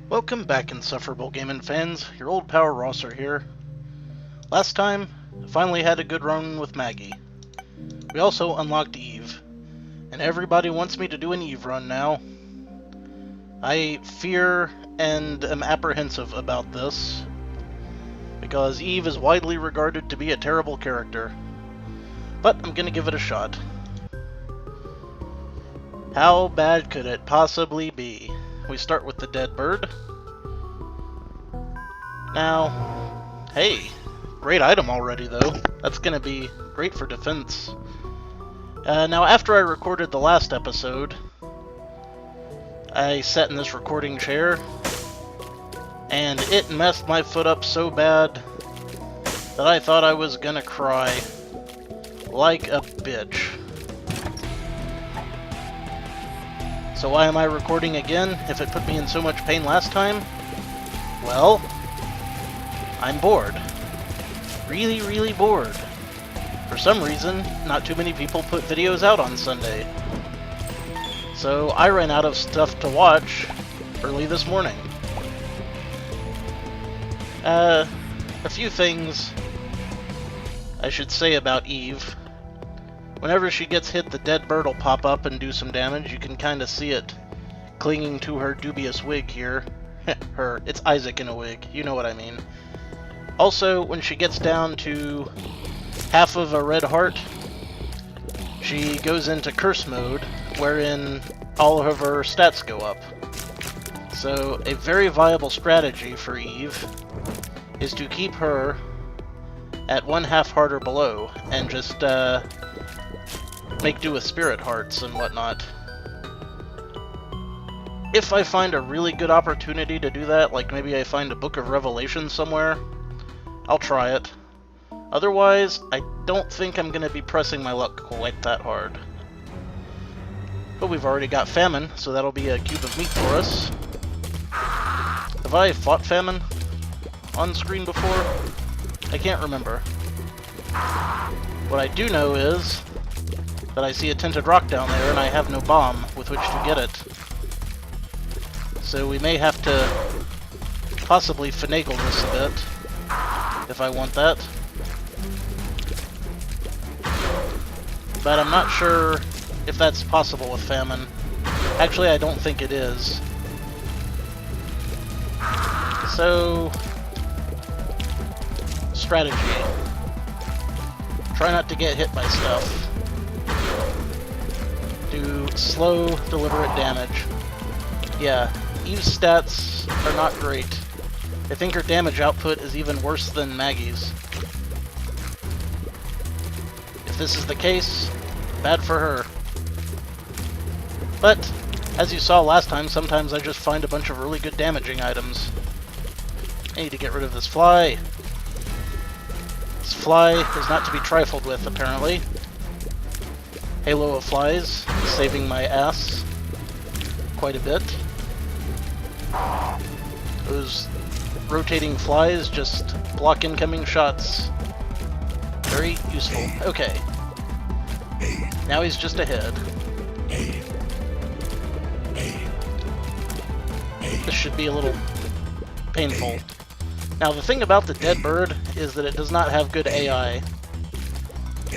Welcome back, insufferable gaming fans. Your old pal SirRosser here. Last time, I finally had a good run with Maggie. We also unlocked Eve, and everybody wants me to do an Eve run now. I fear and am apprehensive about this, because Eve is widely regarded to be a terrible character. But I'm gonna give it a shot. How bad could it possibly be? We start with the dead bird. Now, hey, great item already though. That's gonna be great for defense. Now after I recorded the last episode, I sat in this recording chair, and it messed my foot up so bad that I thought I was gonna cry like a bitch. So why am I recording again if it put me in so much pain last time? Well, I'm bored. Really, really bored. For some reason, not too many people put videos out on Sunday. So I ran out of stuff to watch early this morning. A few things I should say about Eve. Whenever she gets hit, the dead bird will pop up and do some damage. You can kind of see it clinging to her dubious wig here. It's Isaac in a wig, you know what I mean. Also, when she gets down to half of a red heart, she goes into curse mode, wherein all of her stats go up. So, a very viable strategy for Eve is to keep her at 1/2 heart or below, and just make do with spirit hearts and whatnot. If I find a really good opportunity to do that, like maybe I find a Book of Revelation somewhere, I'll try it. Otherwise, I don't think I'm going to be pressing my luck quite that hard. But we've already got Famine, so that'll be a cube of meat for us. Have I fought Famine on screen before? I can't remember. What I do know is that I see a tinted rock down there, and I have no bomb with which to get it. So we may have to possibly finagle this a bit, if I want that. But I'm not sure if that's possible with Famine. Actually, I don't think it is. So, strategy. Try not to get hit by stuff. Do slow, deliberate damage. Yeah, Eve's stats are not great. I think her damage output is even worse than Maggie's. If this is the case, bad for her. But, as you saw last time, sometimes I just find a bunch of really good damaging items. I need to get rid of this fly. This fly is not to be trifled with, apparently. Halo of flies, saving my ass quite a bit. Those rotating flies just block incoming shots. Very useful. Okay. Now he's just ahead. This should be a little painful. Now the thing about the dead bird is that it does not have good AI.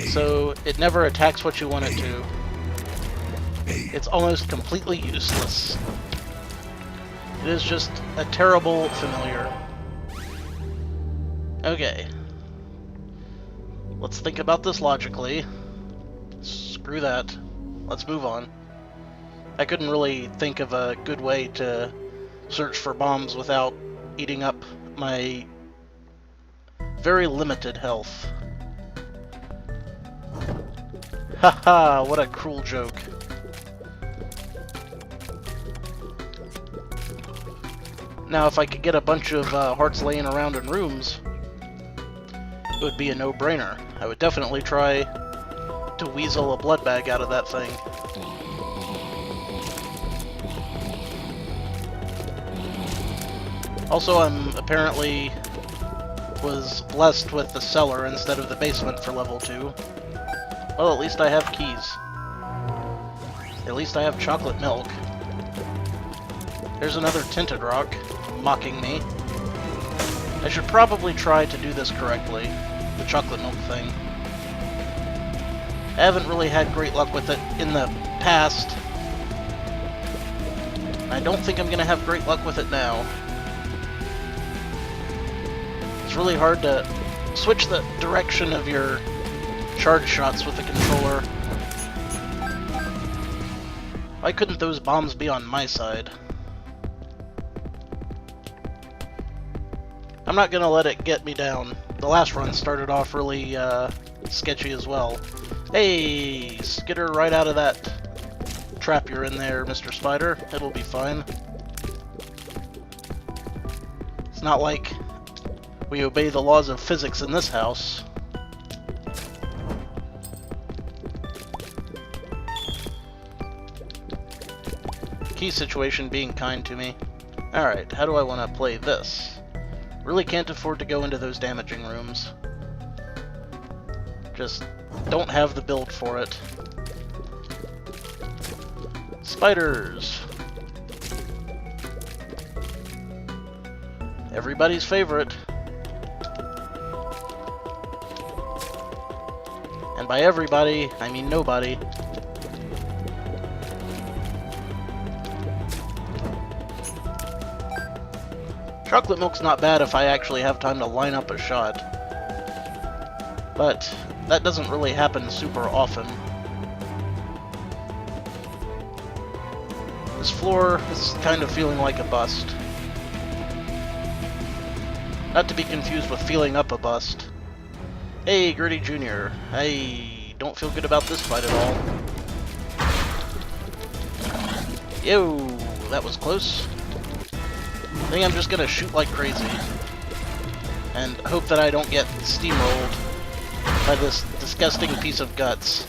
So it never attacks what you want it to. It's almost completely useless. It is just a terrible familiar. Okay. Let's think about this logically. Screw that. Let's move on. I couldn't really think of a good way to search for bombs without eating up my very limited health. Haha, what a cruel joke. Now, if I could get a bunch of hearts laying around in rooms, it would be a no-brainer. I would definitely try to weasel a blood bag out of that thing. Also, I'm apparently was blessed with the cellar instead of the basement for level 2. Well, at least I have keys. At least I have chocolate milk. There's another tinted rock, mocking me. I should probably try to do this correctly, the chocolate milk thing. I haven't really had great luck with it in the past. I don't think I'm going to have great luck with it now. It's really hard to switch the direction of your charge shots with the controller. Why couldn't those bombs be on my side? I'm not gonna let it get me down. The last run started off really sketchy as well. Hey, skitter right out of that trap you're in there, Mr. Spider. It'll be fine. It's not like we obey the laws of physics in this house. Key situation being kind to me. Alright, how do I want to play this? Really can't afford to go into those damaging rooms. Just don't have the build for it. Spiders! Everybody's favorite. And by everybody, I mean nobody. Chocolate milk's not bad if I actually have time to line up a shot. But that doesn't really happen super often. This floor is kind of feeling like a bust. Not to be confused with feeling up a bust. Hey, Gritty Jr. I don't feel good about this fight at all. Yo, that was close. I think I'm just gonna shoot like crazy. And hope that I don't get steamrolled by this disgusting piece of guts.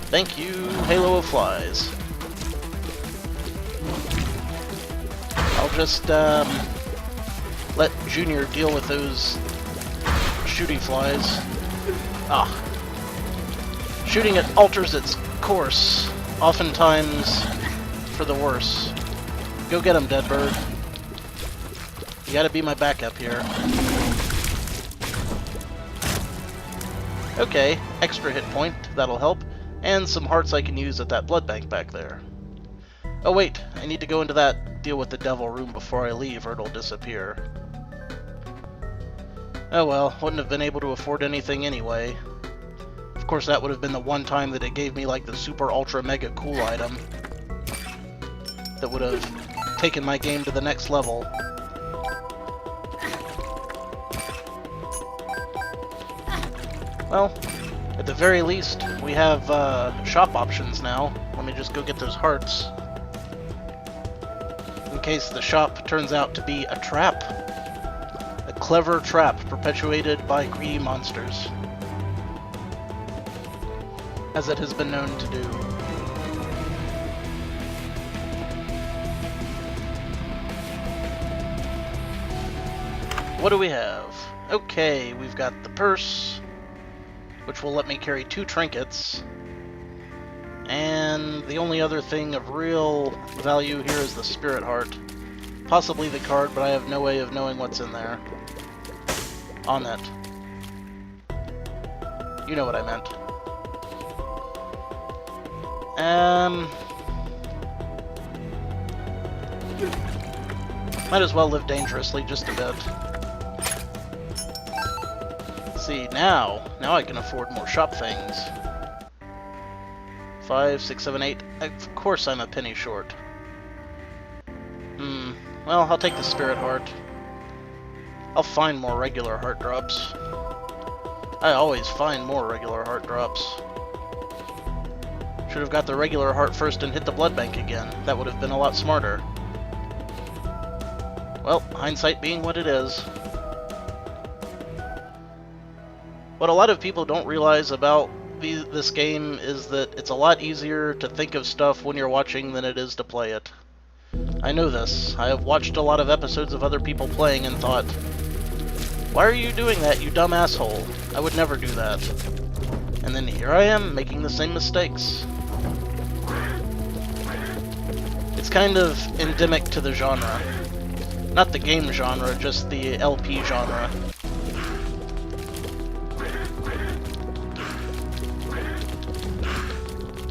Thank you, Halo of Flies. I'll just let Junior deal with those shooting flies. Ah. Shooting it alters its course, oftentimes for the worse. Go get him, dead bird. You gotta be my backup here. Okay, extra hit point, that'll help. And some hearts I can use at that blood bank back there. Oh wait, I need to go into that deal with the devil room before I leave or it'll disappear. Oh well, wouldn't have been able to afford anything anyway. Of course that would have been the one time that it gave me like the super ultra mega cool item that would have taken my game to the next level. Well, at the very least, we have shop options now. Let me just go get those hearts. In case the shop turns out to be a trap. A clever trap perpetuated by greedy monsters. As it has been known to do. What do we have? Okay, we've got the purse, which will let me carry 2 trinkets. And the only other thing of real value here is the spirit heart. Possibly the card, but I have no way of knowing what's in there. On it. You know what I meant. Might as well live dangerously just a bit. See, now I can afford more shop things. 5, 6, 7, 8. Of course I'm a penny short. Well, I'll take the spirit heart. I'll find more regular heart drops. I always find more regular heart drops. Should have got the regular heart first and hit the blood bank again. That would have been a lot smarter. Well, hindsight being what it is. What a lot of people don't realize about this game is that it's a lot easier to think of stuff when you're watching than it is to play it. I know this. I have watched a lot of episodes of other people playing and thought, why are you doing that, you dumb asshole? I would never do that. And then here I am, making the same mistakes. It's kind of endemic to the genre. Not the game genre, just the LP genre.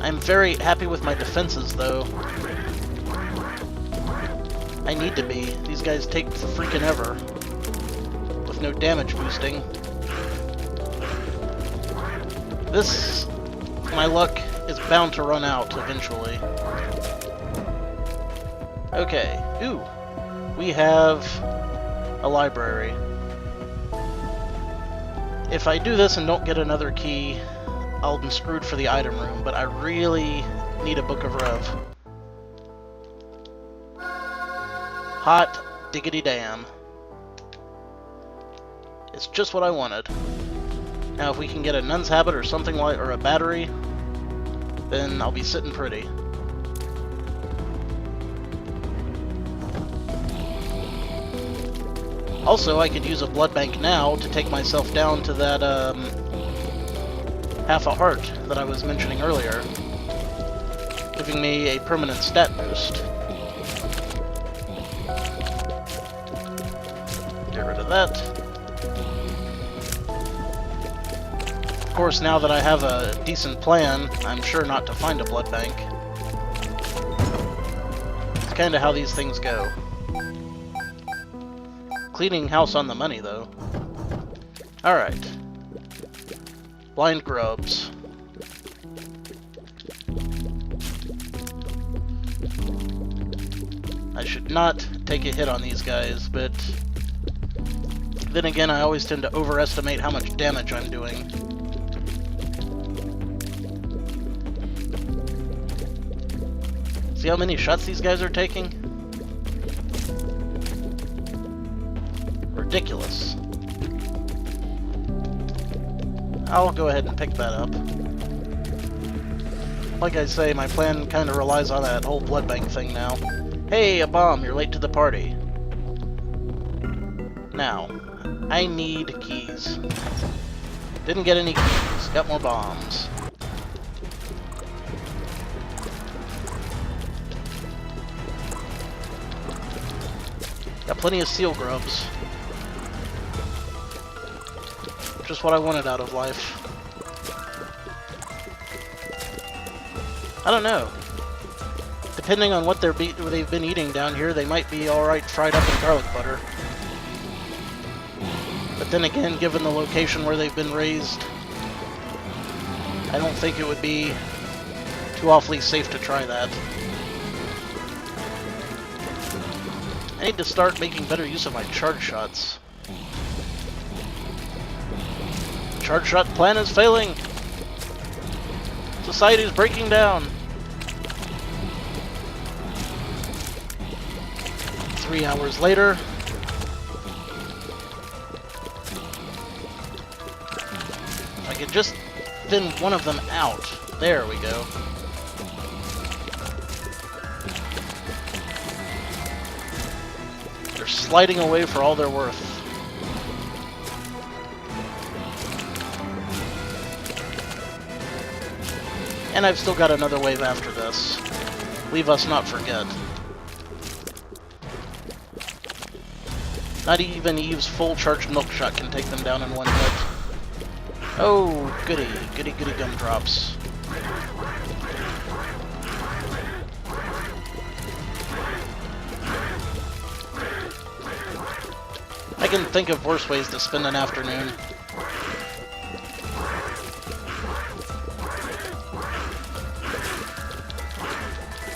I'm very happy with my defenses, though. I need to be. These guys take for freaking ever. With no damage boosting. This, my luck, is bound to run out eventually. Okay. Ooh. We have a library. If I do this and don't get another key, I'll be screwed for the item room, but I really need a Book of Rev. Hot diggity damn. It's just what I wanted. Now if we can get a Nun's Habit or something like, or a battery, then I'll be sitting pretty. Also, I could use a blood bank now to take myself down to that, half a heart that I was mentioning earlier, giving me a permanent stat boost. Get rid of that. Of course, now that I have a decent plan, I'm sure not to find a blood bank. It's kind of how these things go. Cleaning house on the money, though. Alright. Blind grubs. I should not take a hit on these guys, but then again, I always tend to overestimate how much damage I'm doing. See how many shots these guys are taking? Ridiculous. I'll go ahead and pick that up. Like I say, my plan kind of relies on that whole blood bank thing now. Hey, a bomb, you're late to the party. Now, I need keys. Didn't get any keys, got more bombs. Got plenty of seal grubs. Just what I wanted out of life. I don't know. Depending on what they've been eating down here, they might be alright fried up in garlic butter. But then again, given the location where they've been raised, I don't think it would be too awfully safe to try that. I need to start making better use of my charge shots. Charge shot plan is failing. Society's breaking down. 3 hours later. I could just thin one of them out. There we go. They're sliding away for all they're worth. And I've still got another wave after this. Leave us not forget. Not even Eve's full charged milk shot can take them down in one hit. Oh, goody, goody, goody gumdrops. I can think of worse ways to spend an afternoon.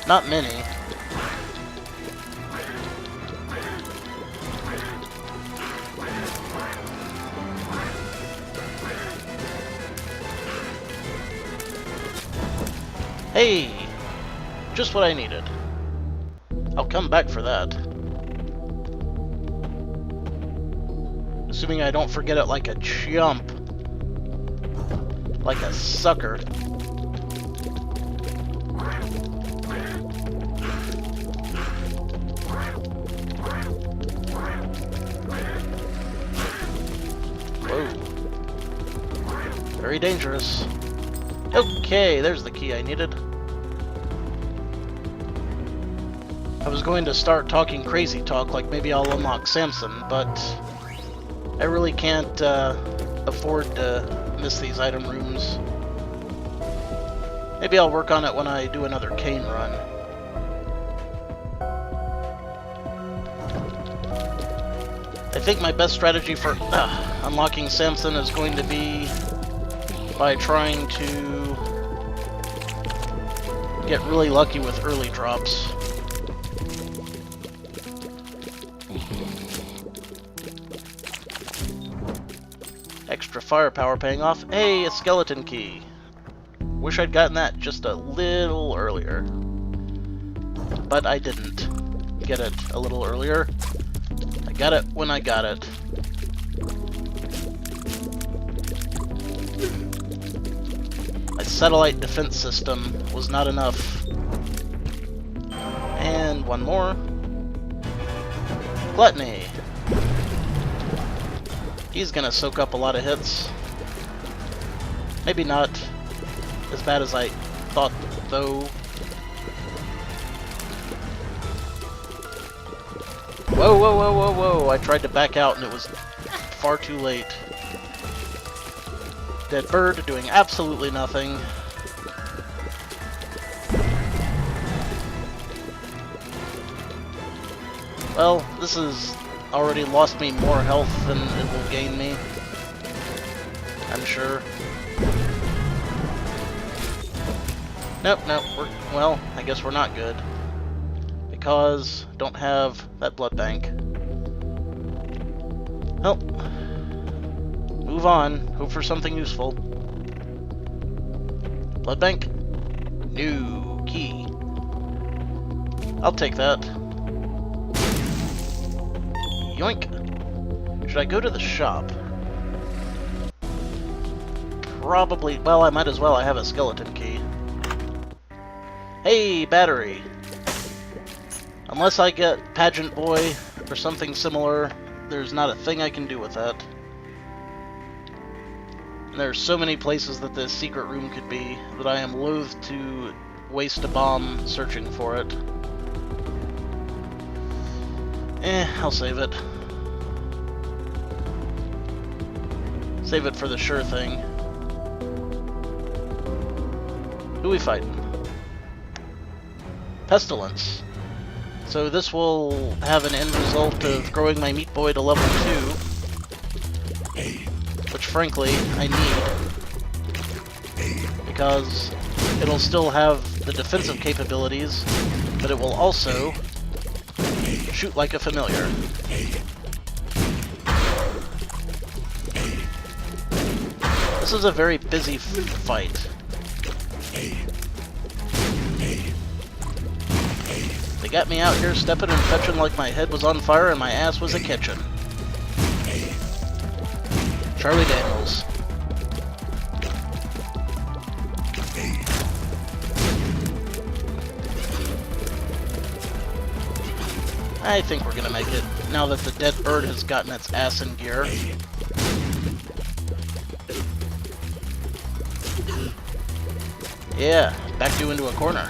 Not many. Hey! Just what I needed. I'll come back for that. Assuming I don't forget it like a chump. Like a sucker. Whoa. Very dangerous. Okay, there's the key I needed. I was going to start talking crazy talk, like maybe I'll unlock Samson, but I really can't afford to miss these item rooms. Maybe I'll work on it when I do another Kane run. I think my best strategy for unlocking Samson is going to be by trying to get really lucky with early drops. Extra firepower paying off. Hey, a skeleton key. Wish I'd gotten that just a little earlier. But I didn't get it a little earlier. I got it when I got it. My satellite defense system was not enough. And one more. Gluttony. He's gonna soak up a lot of hits. Maybe not as bad as I thought, though. Whoa, whoa, whoa, whoa, whoa! I tried to back out and it was far too late. Dead bird doing absolutely nothing. Well, this has already lost me more health than it will gain me, I'm sure. Nope, well, I guess we're not good. Because don't have that blood bank. Well, move on. Hope for something useful. Blood bank? New key. I'll take that. Yoink. Should I go to the shop? Probably. Well, I might as well. I have a skeleton key. Hey, battery. Unless I get Pageant Boy or something similar, there's not a thing I can do with that. And there's so many places that this secret room could be that I am loath to waste a bomb searching for it. I'll save it. Save it for the sure thing. Who we fighting? Pestilence. So this will have an end result of growing my Meat Boy to level 2, which frankly I need, because it'll still have the defensive capabilities, but it will also shoot like a familiar. This is a very busy fight. They got me out here stepping and fetching like my head was on fire and my ass was a kitchen. Charlie Daniels. I think we're gonna make it, now that the dead bird has gotten its ass in gear. Yeah, backed you into a corner.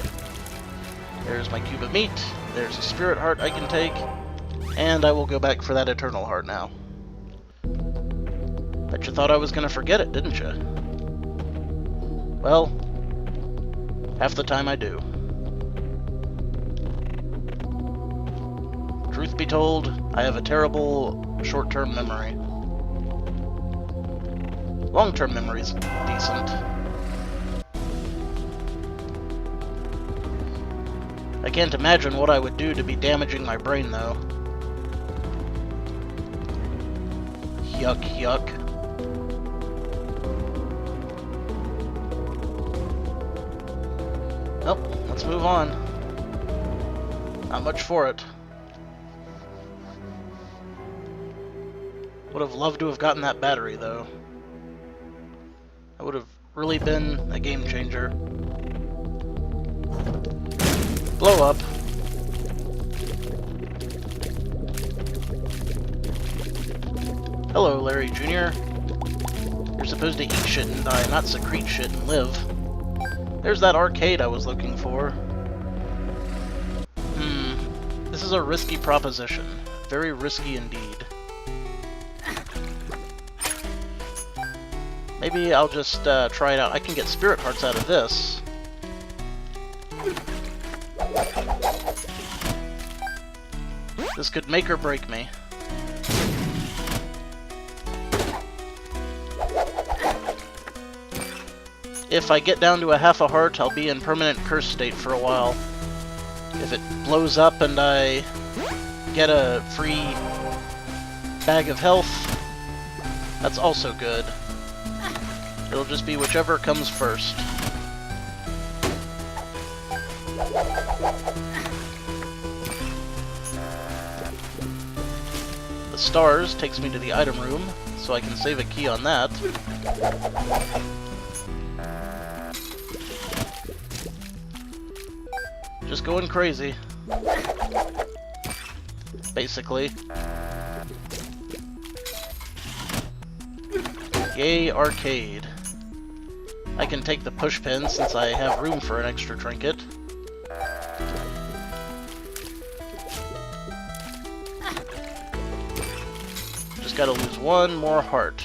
There's my cube of meat, there's a spirit heart I can take, and I will go back for that eternal heart now. Bet you thought I was gonna forget it, didn't you? Well, half the time I do. Truth be told, I have a terrible short-term memory. Long-term memory's decent. I can't imagine what I would do to be damaging my brain, though. Yuck, yuck. Well, let's move on. Not much for it. Would have loved to have gotten that battery, though. That would have really been a game changer. Blow up. Hello, Larry Jr. You're supposed to eat shit and die, not secrete shit and live. There's that arcade I was looking for. This is a risky proposition. Very risky indeed. Maybe I'll just try it out. I can get spirit hearts out of this. This could make or break me. If I get down to a half a heart, I'll be in permanent curse state for a while. If it blows up and I get a free bag of health, that's also good. It'll just be whichever comes first. The stars takes me to the item room, so I can save a key on that. Just going crazy. Basically. Yay, arcade. I can take the push pin since I have room for an extra trinket. Just gotta lose one more heart.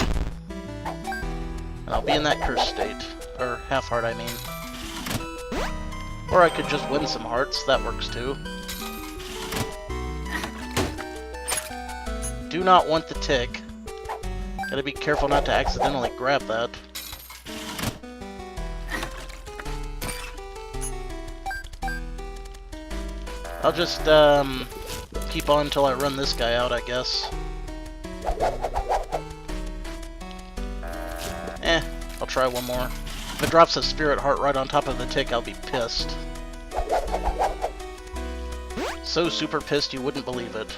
And I'll be in that curse state. Or half heart, I mean. Or I could just win some hearts, that works too. Do not want the tick. Gotta be careful not to accidentally grab that. I'll just keep on until I run this guy out, I guess. I'll try one more. If it drops a spirit heart right on top of the tick, I'll be pissed. So super pissed you wouldn't believe it.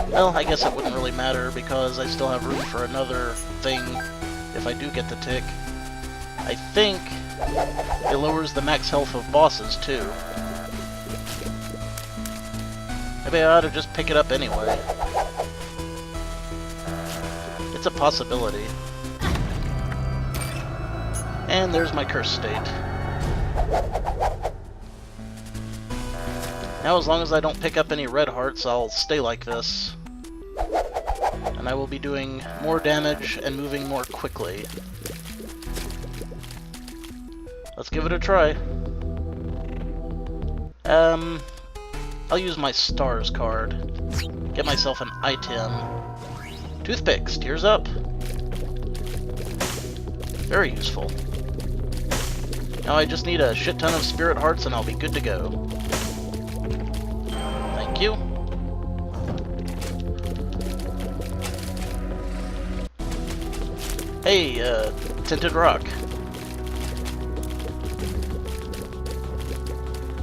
Well, I guess it wouldn't really matter because I still have room for another thing if I do get the tick. I think it lowers the max health of bosses too. Maybe I ought to just pick it up anyway. It's a possibility. And there's my curse state. Now as long as I don't pick up any red hearts, I'll stay like this. And I will be doing more damage and moving more quickly. Let's give it a try. I'll use my stars card. Get myself an item. Toothpicks, tears up. Very useful. Now I just need a shit ton of spirit hearts and I'll be good to go. Thank you. Hey, tinted rock.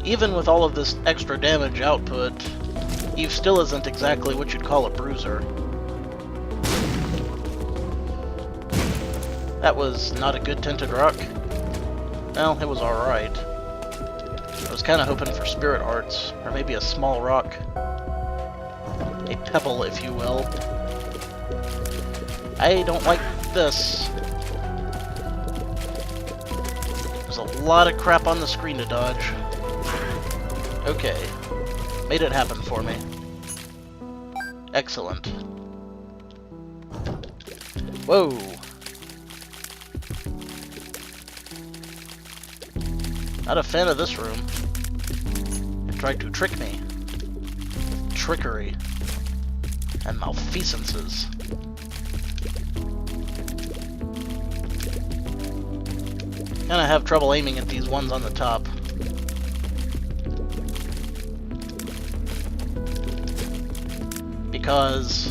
Even with all of this extra damage output, Eve still isn't exactly what you'd call a bruiser. That was not a good tinted rock. Well, it was alright. I was kind of hoping for spirit hearts, or maybe a small rock. A pebble, if you will. I don't like this. There's a lot of crap on the screen to dodge. Okay. Made it happen for me. Excellent. Whoa. Not a fan of this room. It tried to trick me. Trickery. And malfeasances. Kinda have trouble aiming at these ones on the top. Because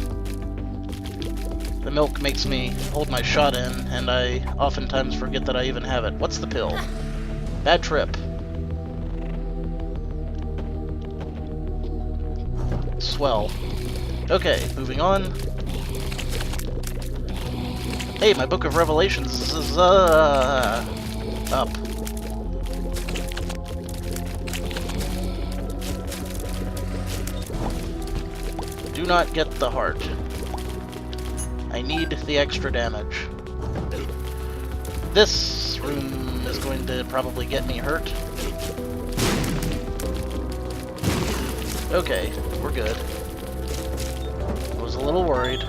the milk makes me hold my shot in, and I oftentimes forget that I even have it. What's the pill? Bad trip. Swell. Okay, moving on. Hey, my Book of Revelations is up. Do not get the heart. I need the extra damage. This room is going to probably get me hurt. Okay, we're good. I was a little worried.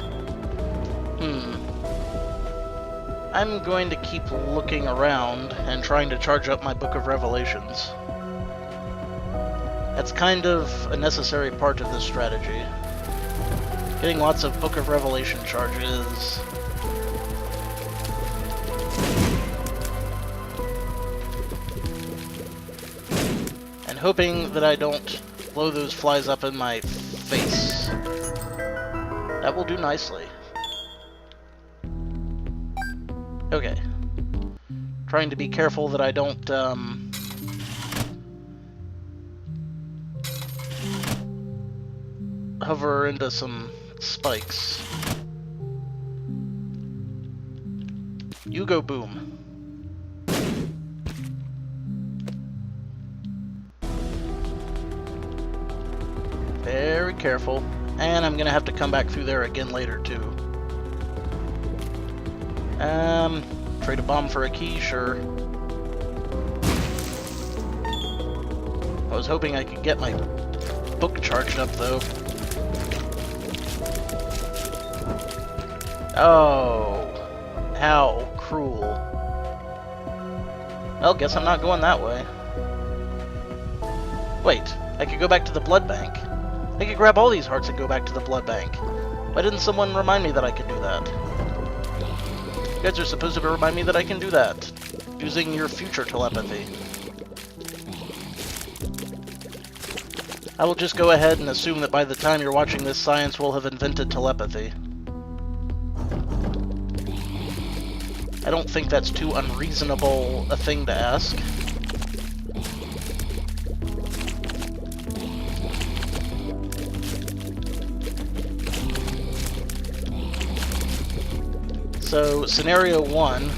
I'm going to keep looking around and trying to charge up my Book of Revelations. That's kind of a necessary part of this strategy. Getting lots of Book of Revelation charges. And hoping that I don't blow those flies up in my face. That will do nicely. Okay. Trying to be careful that I don't, hover into some spikes. You go boom. Very careful. And I'm gonna have to come back through there again later, too. Trade a bomb for a key, sure. I was hoping I could get my book charged up, though. Oh, how cruel. Well, guess I'm not going that way. Wait, I could go back to the blood bank. I could grab all these hearts and go back to the blood bank. Why didn't someone remind me that I could do that? You guys are supposed to remind me that I can do that, using your future telepathy. I will just go ahead and assume that by the time you're watching this, science will have invented telepathy. I don't think that's too unreasonable a thing to ask. So, scenario 1,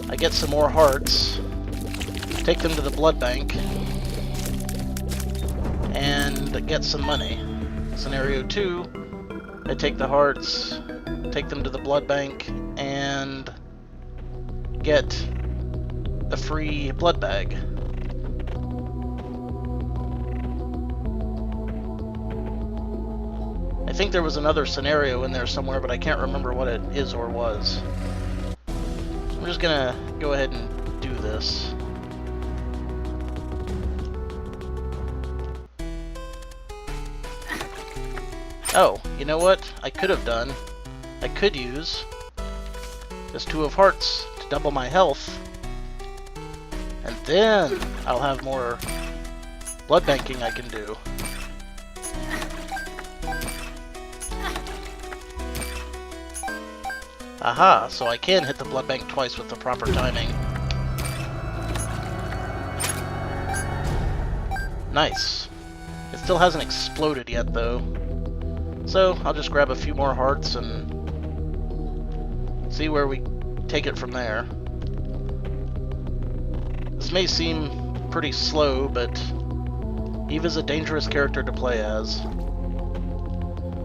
I get some more hearts, take them to the blood bank, and get some money. Scenario 2, I take the hearts, take them to the blood bank, and get a free blood bag. I think there was another scenario in there somewhere, but I can't remember what it is or was. I'm just gonna go ahead and do this. Oh, you know what I could have done? I could use this 2 of hearts to double my health, and then I'll have more blood banking I can do. Aha, so I can hit the blood bank twice with the proper timing. Nice. It still hasn't exploded yet, though. So, I'll just grab a few more hearts and see where we take it from there. This may seem pretty slow, but Eve is a dangerous character to play as.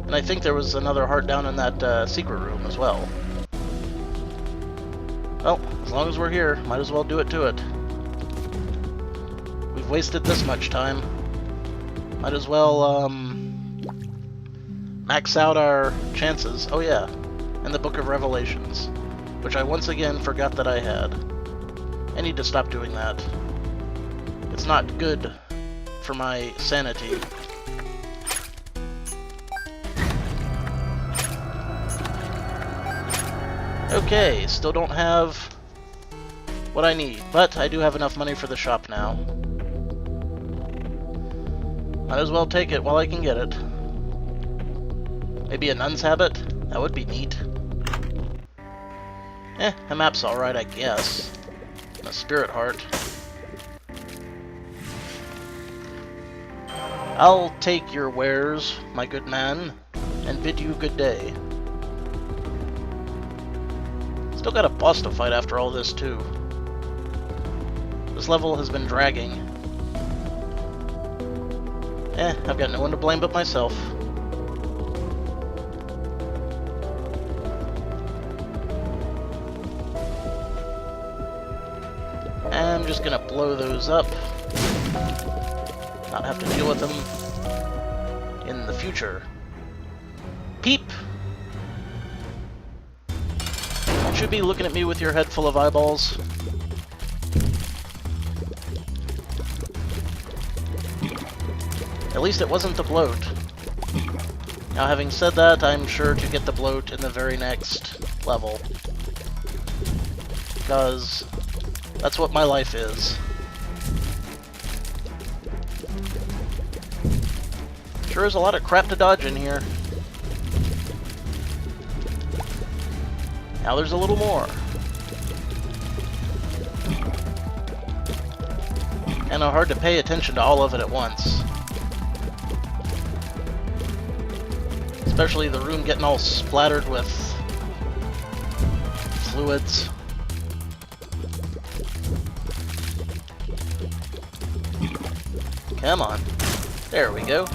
And I think there was another heart down in that secret room as well. Well, as long as we're here, might as well do it to it. We've wasted this much time. Might as well, max out our chances. Oh yeah, and the Book of Revelations, which I once again forgot that I had. I need to stop doing that. It's not good for my sanity. Okay, still don't have what I need, but I do have enough money for the shop now. Might as well take it while I can get it. Maybe a nun's habit? That would be neat. A map's alright, I guess. And a spirit heart. I'll take your wares, my good man, and bid you good day. Still got a boss to fight after all this, too. This level has been dragging. I've got no one to blame but myself. I'm just gonna blow those up. not have to deal with them in the future. Peep! You should be looking at me with your head full of eyeballs. At least it wasn't the bloat. Now, having said that, I'm sure to get the bloat in the very next level. Because that's what my life is. Sure is a lot of crap to dodge in here. Now there's a little more. And hard to pay attention to all of it at once. Especially the room getting all splattered with fluids. Come on. There we go.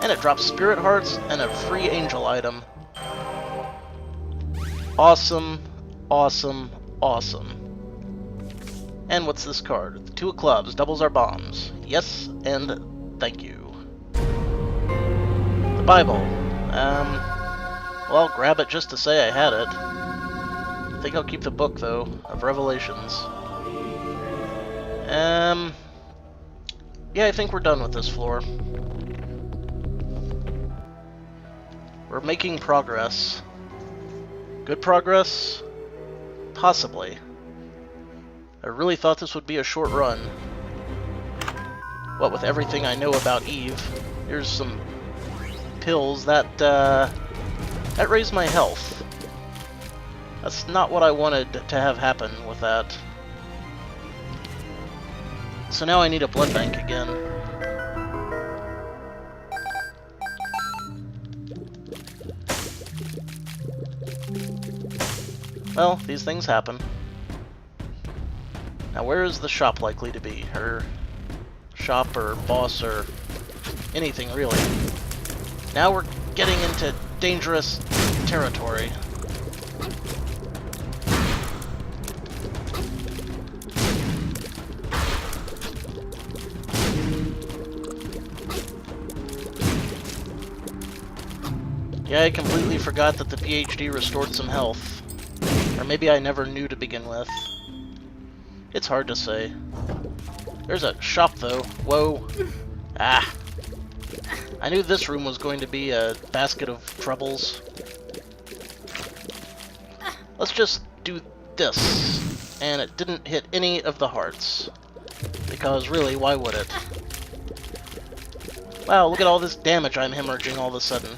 And it drops spirit hearts and a free angel item. Awesome, awesome, awesome. And what's this card? The 2 of clubs, doubles our bombs. Yes, and thank you. The Bible. Well, I'll grab it just to say I had it. I think I'll keep the book, though, of Revelations. Yeah, I think we're done with this floor. We're making progress. Good progress? Possibly. I really thought this would be a short run. What with everything I know about Eve, here's some pills that raise my health. That's not what I wanted to have happen with that. So now I need a blood bank again. Well, these things happen. Now where is the shop likely to be? Or shop or boss or anything really. Now we're getting into dangerous territory. Yeah, I completely forgot that the PhD restored some health. Or maybe I never knew to begin with. It's hard to say. There's a shop, though. Whoa. Ah. I knew this room was going to be a basket of troubles. Let's just do this. And it didn't hit any of the hearts. Because really, why would it? Wow, look at all this damage I'm hemorrhaging all of a sudden.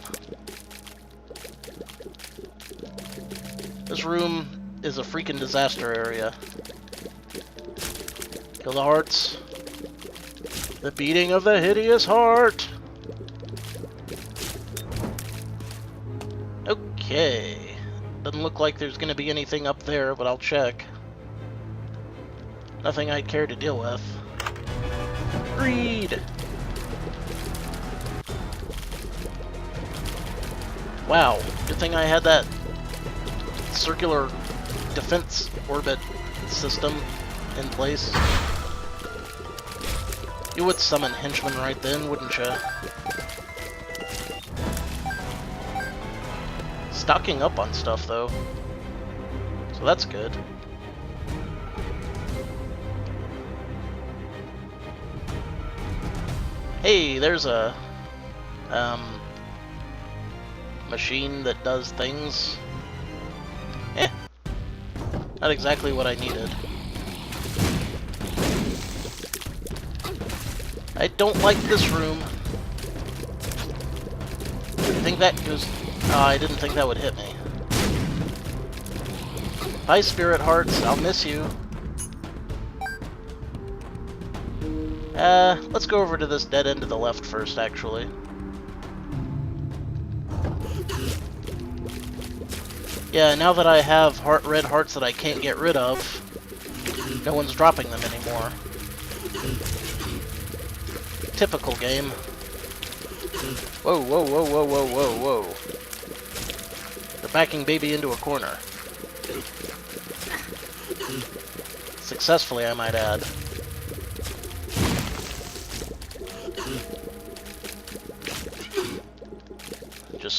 This room is a freaking disaster area. Kill the hearts. The beating of the hideous heart. Okay. Doesn't look like there's gonna be anything up there, but I'll check. Nothing I'd care to deal with. Greed! Wow, good thing I had that circular defense orbit system in place. You would summon henchmen right then, wouldn't you? Stocking up on stuff, though. So that's good. Hey, there's a machine that does things. Not exactly what I needed. I don't like this room. I think that goes... Oh, I didn't think that would hit me. Hi, Spirit Hearts. I'll miss you. Let's go over to this dead end to the left first, actually. Yeah, now that I have red hearts that I can't get rid of, no one's dropping them anymore. Typical game. Whoa, whoa, whoa, whoa, whoa, whoa, whoa. They're backing baby into a corner. Successfully, I might add.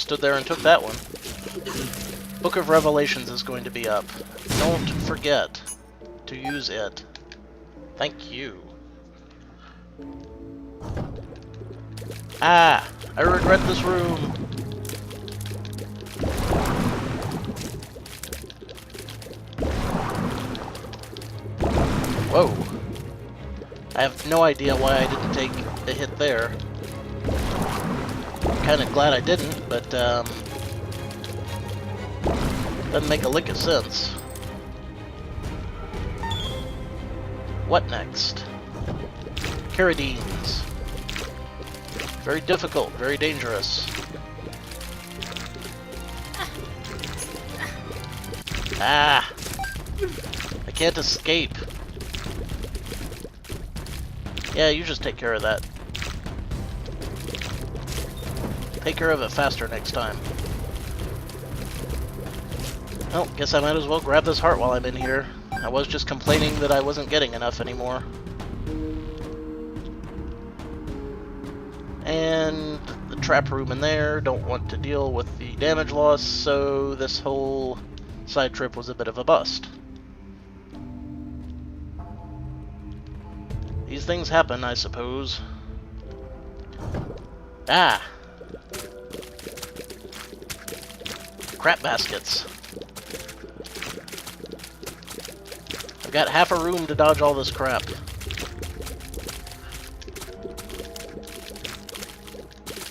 stood there and took that one. Book of Revelations is going to be up. Don't forget to use it. Thank you. Ah! I regret this room. Whoa. I have no idea why I didn't take a hit there. I'm kinda glad I didn't, but, doesn't make a lick of sense. What next? Carradines. Very difficult, very dangerous. Ah! I can't escape. Yeah, you just take care of that. Take care of it faster next time. Well, guess I might as well grab this heart while I'm in here. I was just complaining that I wasn't getting enough anymore. And the trap room in there, don't want to deal with the damage loss, so this whole side trip was a bit of a bust. These things happen, I suppose. Ah! Crap baskets. I've got half a room to dodge all this crap.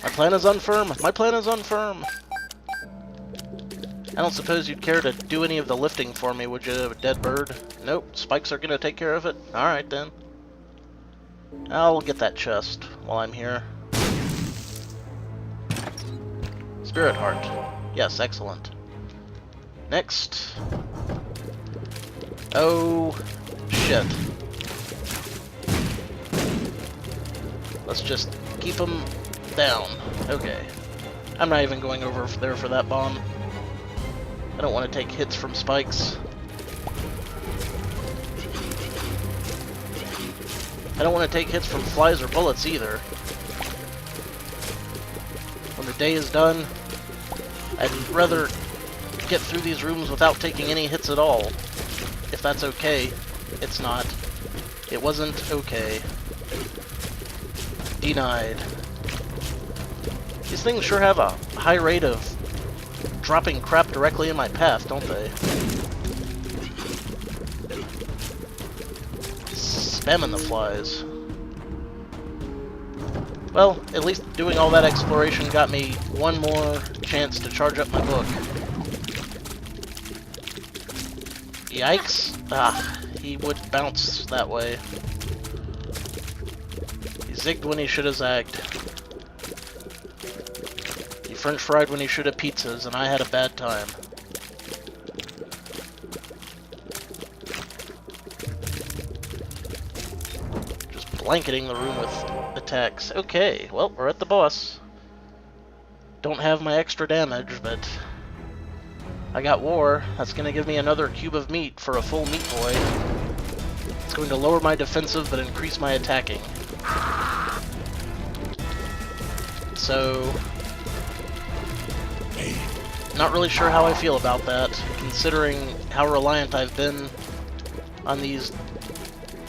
My plan is unfirm. My plan is unfirm. I don't suppose you'd care to do any of the lifting for me, would you, dead bird? Nope, spikes are gonna take care of it. Alright then. I'll get that chest while I'm here. Spirit heart. Yes, excellent. Next. Oh, shit. Let's just keep them down. Okay. I'm not even going over there for that bomb. I don't want to take hits from spikes. I don't want to take hits from flies or bullets either. When the day is done, I'd rather get through these rooms without taking any hits at all. If that's okay. It's not. It wasn't okay. Denied. These things sure have a high rate of dropping crap directly in my path, don't they? Spamming the flies. Well, at least doing all that exploration got me one more chance to charge up my book. Yikes. Ah, he would bounce that way. He zigged when he should have zagged. He french fried when he should have pizzas, and I had a bad time. Just blanketing the room with attacks. Okay, well, we're at the boss. Don't have my extra damage, but I got war. That's going to give me another cube of meat for a full meat boy. It's going to lower my defensive but increase my attacking. So, not really sure how I feel about that, considering how reliant I've been on these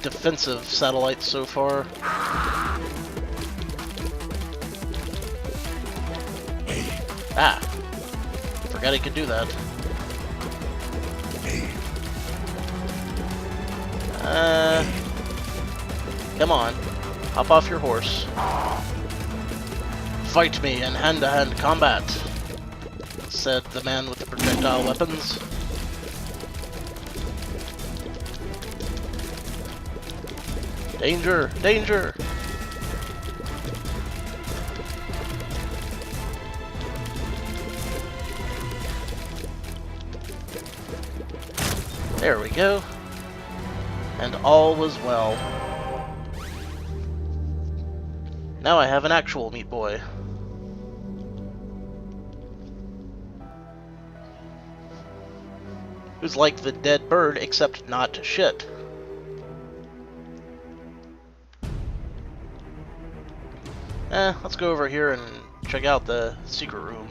defensive satellites so far. Ah! Forgot he could do that. Come on. Hop off your horse. Fight me in hand-to-hand combat, said the man with the projectile weapons. Danger! Danger! There we go. And all was well. Now I have an actual meat boy. Who's like the dead bird, except not shit. Let's go over here and check out the secret room.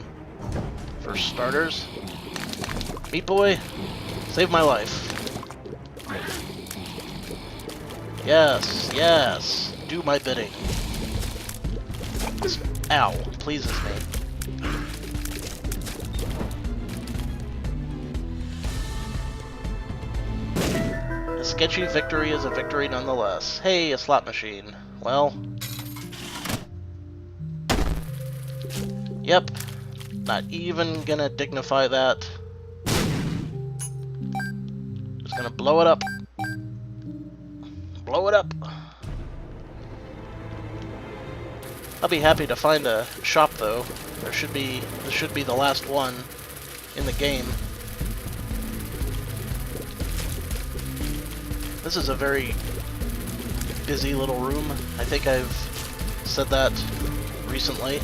For starters. Meat Boy, save my life. Yes, yes, do my bidding. This owl pleases me. A sketchy victory is a victory nonetheless. Hey, a slot machine. Well... Yep. Not even gonna dignify that. Just gonna blow it up. Blow it up. I'll be happy to find a shop though. This should be the last one in the game. This is a very busy little room. I think I've said that recently.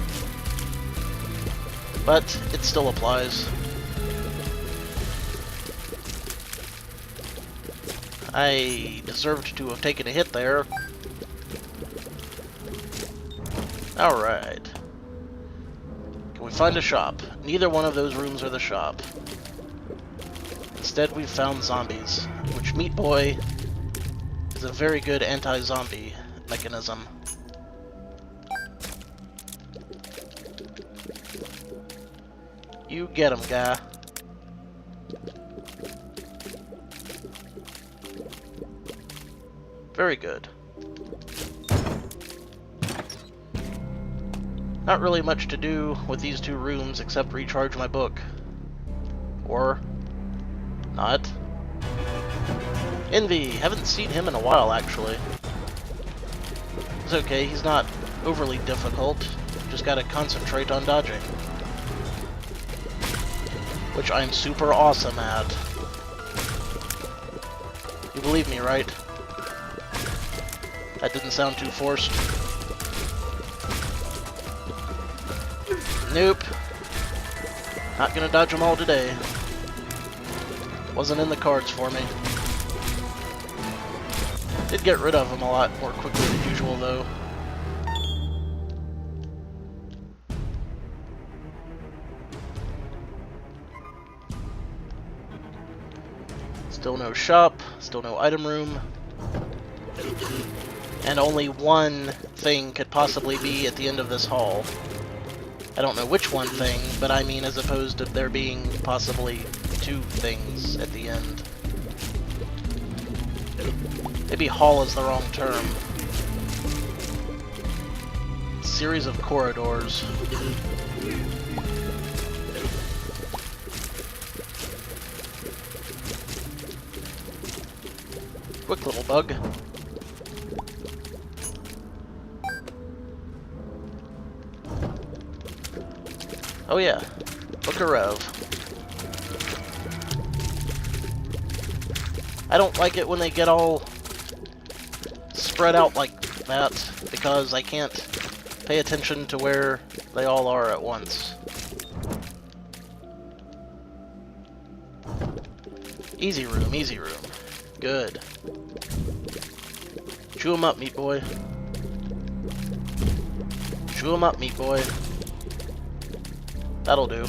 But it still applies. I deserved to have taken a hit there. Alright. Can we find a shop? Neither one of those rooms are the shop. Instead, we've found zombies, which Meat Boy is a very good anti-zombie mechanism. You get him, guy. Very good. Not really much to do with these two rooms except recharge my book. Or not. Envy! Haven't seen him in a while, actually. It's okay, he's not overly difficult. Just gotta concentrate on dodging. Which I'm super awesome at. You believe me, right? That didn't sound too forced. Nope. Not gonna dodge them all today. Wasn't in the cards for me. Did get rid of them a lot more quickly than usual, though. Still no shop, still no item room. And only one thing could possibly be at the end of this hall. I don't know which one thing, but I mean as opposed to there being possibly two things at the end. Maybe hall is the wrong term. Series of corridors. Quick little bug. Oh yeah, Book of Rev. I don't like it when they get all spread out like that, because I can't pay attention to where they all are at once. Easy room, easy room. Good. Chew 'em up, Meat Boy. Chew 'em up, Meat Boy. That'll do.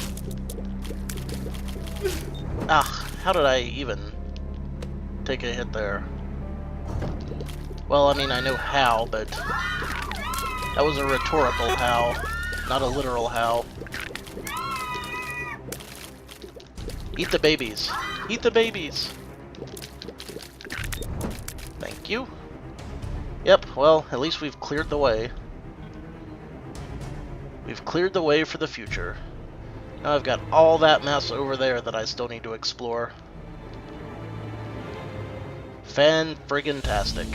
Ah, how did I even take a hit there? Well, I mean, I know how, but that was a rhetorical how, not a literal how. Eat the babies. Eat the babies! Thank you. Yep, well, at least we've cleared the way. We've cleared the way for the future. Now I've got all that mess over there that I still need to explore. Fan-friggin-tastic.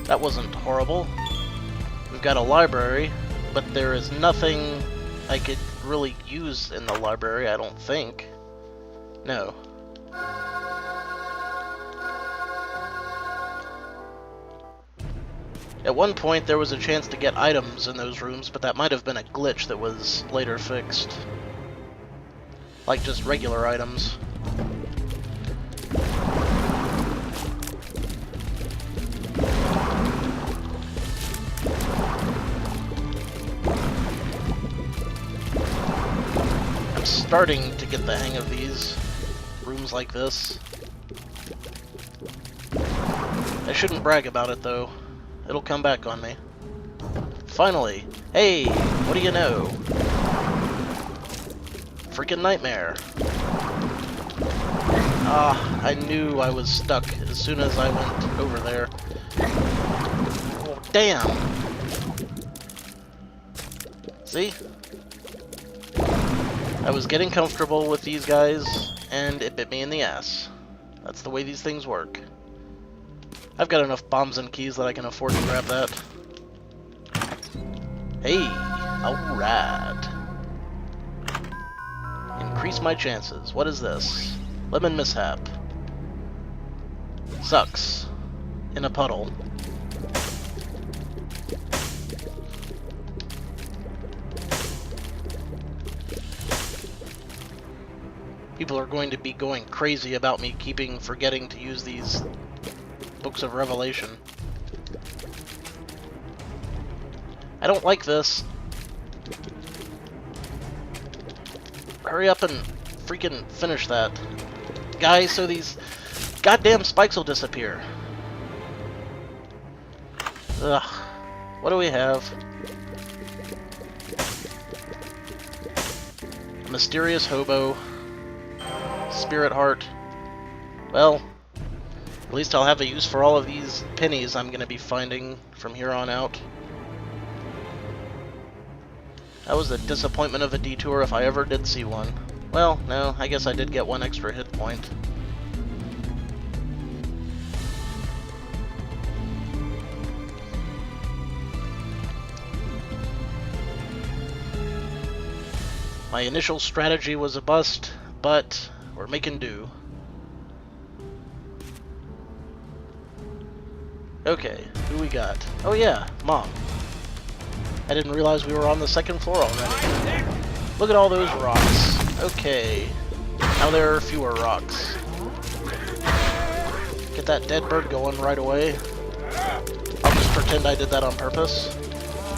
That wasn't horrible. We've got a library, but there is nothing I could really use in the library, I don't think. No. At one point there was a chance to get items in those rooms, but that might have been a glitch that was later fixed. Like just regular items. starting to get the hang of these rooms like this. I shouldn't brag about it, though. It'll come back on me. Finally! Hey! What do you know? Freaking nightmare. Ah, I knew I was stuck as soon as I went over there. Oh, damn! See? I was getting comfortable with these guys, and it bit me in the ass. That's the way these things work. I've got enough bombs and keys that I can afford to grab that. Hey! Alright! Increase my chances. What is this? Lemon mishap. Sucks. In a puddle. People are going to be going crazy about me forgetting to use these books of Revelation. I don't like this. Hurry up and freaking finish that. Guys, so these goddamn spikes will disappear. Ugh. What do we have? A mysterious hobo. Spirit heart. Well, at least I'll have a use for all of these pennies I'm going to be finding from here on out. That was a disappointment of a detour if I ever did see one. Well, no, I guess I did get one extra hit point. My initial strategy was a bust, but we're making do. Okay, who we got? Oh yeah, Mom. I didn't realize we were on the second floor already. Look at all those rocks. Okay, now there are fewer rocks. Get that dead bird going right away. I'll just pretend I did that on purpose.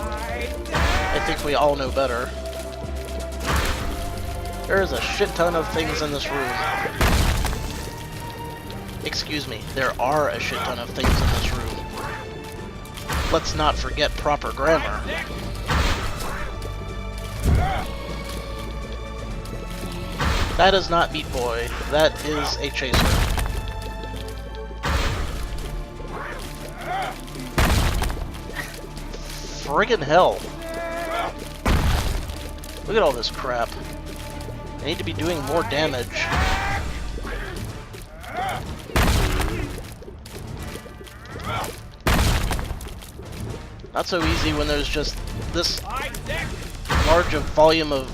I think we all know better. There's a shit ton of things in this room. Excuse me, there are a shit ton of things in this room. Let's not forget proper grammar. That is not Meat Boy. That is a chaser. Friggin' hell. Look at all this crap. I need to be doing more damage. Not so easy when there's just this large a volume of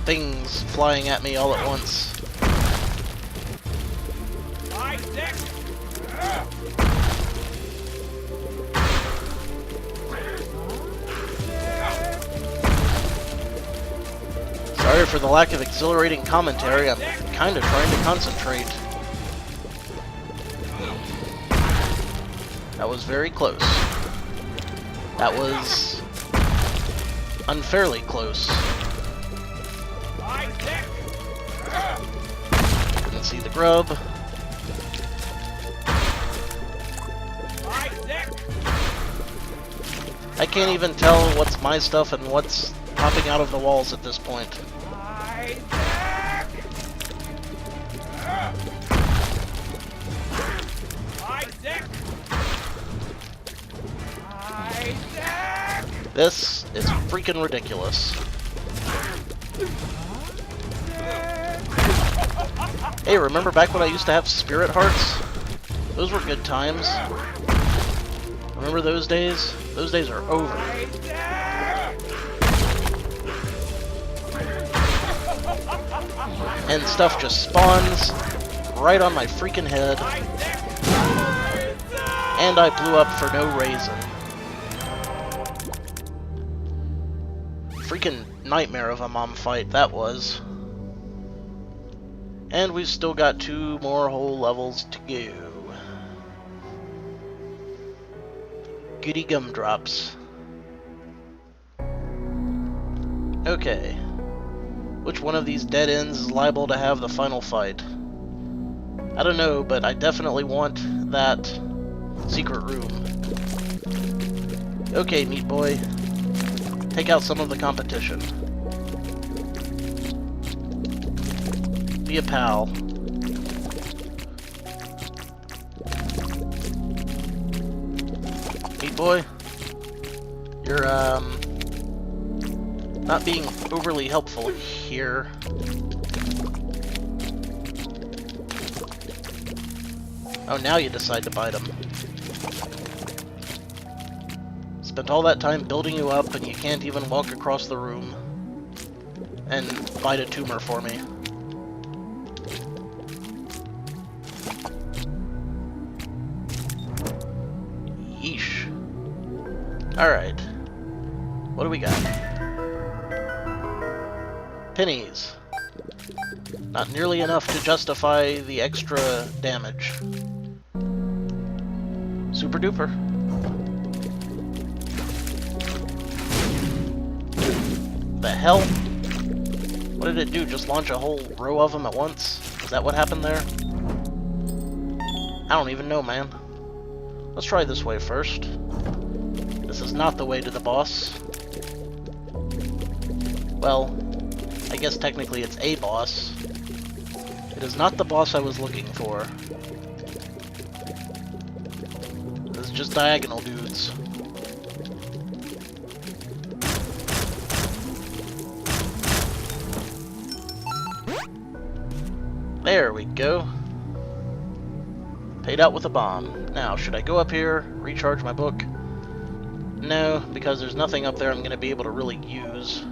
things flying at me all at once. Sorry for the lack of exhilarating commentary, I'm kind of trying to concentrate. That was very close. That was unfairly close. Didn't see the grub. I can't even tell what's my stuff and what's popping out of the walls at this point. This is freaking ridiculous. Hey, remember back when I used to have spirit hearts? Those were good times. Remember those days? Those days are over. And stuff just spawns right on my freaking head. And I blew up for no reason. Freaking nightmare of a mom fight that was. And we've still got 2 more whole levels to go. Goody gumdrops. Okay. Which one of these dead ends is liable to have the final fight? I don't know, but I definitely want that secret room. Okay, Meat Boy. Take out some of the competition. Be a pal. Meat Boy? You're, not being overly helpful here. Oh, now you decide to bite him. Spent all that time building you up, and you can't even walk across the room and bite a tumor for me. Yeesh. Alright. What do we got? Pennies. Not nearly enough to justify the extra damage. Super duper. The hell? What did it do? Just launch a whole row of them at once? Is that what happened there? I don't even know, man. Let's try this way first. This is not the way to the boss. Well, I guess technically it's a boss. It is not the boss I was looking for. It's just diagonal dudes. There we go. Paid out with a bomb. Now, should I go up here, recharge my book? No, because there's nothing up there I'm going to be able to really use.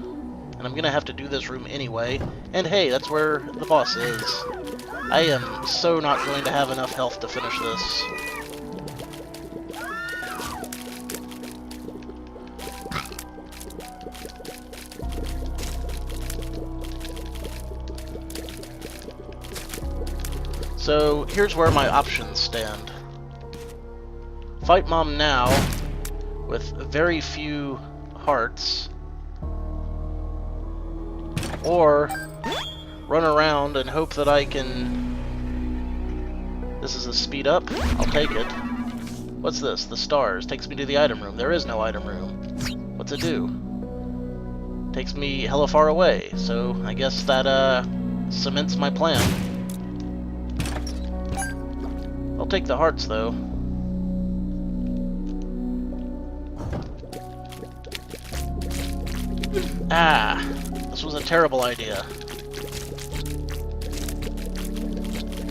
And I'm going to have to do this room anyway. And hey, that's where the boss is. I am so not going to have enough health to finish this. So, here's where my options stand. Fight Mom now, with very few hearts, or run around and hope that I can... This is a speed up? I'll take it. What's this? The stars. Takes me to the item room. There is no item room. What's it do? Takes me hella far away, so I guess that, cements my plan. I'll take the hearts, though. Ah, this was a terrible idea.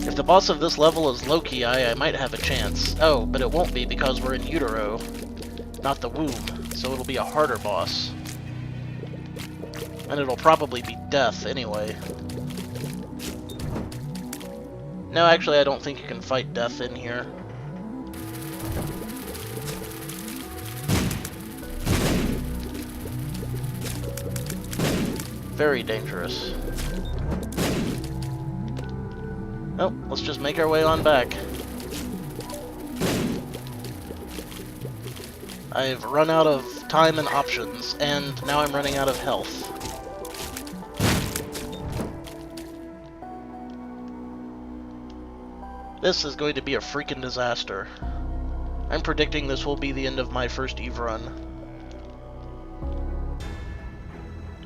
If the boss of this level is Loki, I might have a chance. Oh, but it won't be because we're in utero, not the womb, so it'll be a harder boss. And it'll probably be death anyway. No, actually, I don't think you can fight death in here. Very dangerous. Oh, let's just make our way on back. I've run out of time and options, and now I'm running out of health. This is going to be a freaking disaster. I'm predicting this will be the end of my first EVE run.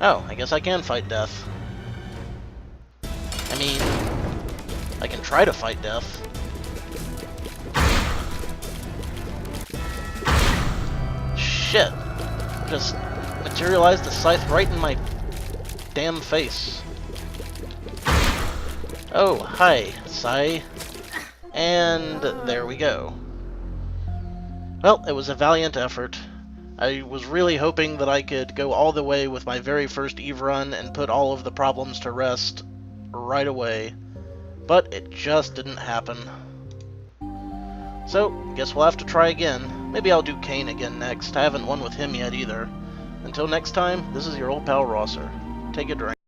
Oh, I guess I can fight death. I mean, I can try to fight death. Shit! Just materialized the scythe right in my damn face. Oh, hi, Sai. And there we go. Well, it was a valiant effort. I was really hoping that I could go all the way with my very first EVE run and put all of the problems to rest right away. But it just didn't happen. So, guess we'll have to try again. Maybe I'll do Kane again next. I haven't won with him yet either. Until next time, this is your old pal Rosser. Take a drink.